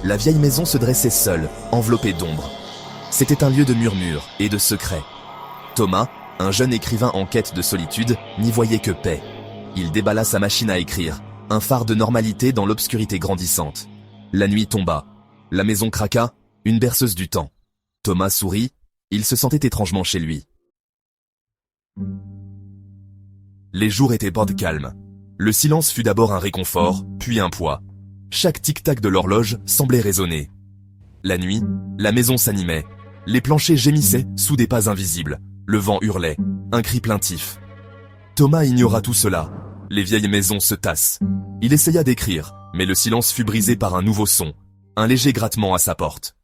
La vieille maison se dressait seule, enveloppée d'ombre. C'était un lieu de murmures et de secrets. Thomas, un jeune écrivain en quête de solitude, n'y voyait que paix. Il déballa sa machine à écrire, un phare de normalité dans l'obscurité grandissante. La nuit tomba. La maison craqua, une berceuse du temps. Thomas sourit, il se sentait étrangement chez lui. Les jours étaient bord calmes. Le silence fut d'abord un réconfort, puis un poids. Chaque tic-tac de l'horloge semblait résonner. La nuit, la maison s'animait. Les planchers gémissaient sous des pas invisibles. Le vent hurlait, un cri plaintif. Thomas ignora tout cela. Les vieilles maisons se tassent. Il essaya d'écrire, mais le silence fut brisé par un nouveau son, un léger grattement à sa porte.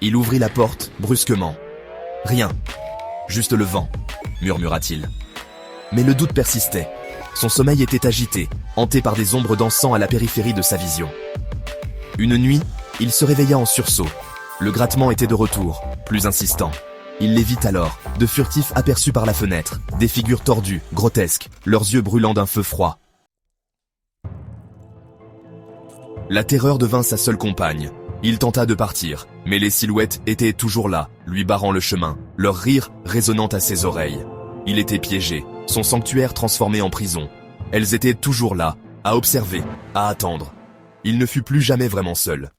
Il ouvrit la porte, brusquement. Rien. Juste le vent, murmura-t-il. Mais le doute persistait. Son sommeil était agité, hanté par des ombres dansant à la périphérie de sa vision. Une nuit, il se réveilla en sursaut. Le grattement était de retour, plus insistant. Il les vit alors, de furtifs aperçus par la fenêtre, des figures tordues, grotesques, leurs yeux brûlant d'un feu froid. La terreur devint sa seule compagne. Il tenta de partir, mais les silhouettes étaient toujours là, lui barrant le chemin, leur rire résonnant à ses oreilles. Il était piégé, son sanctuaire transformé en prison. Elles étaient toujours là, à observer, à attendre. Il ne fut plus jamais vraiment seul.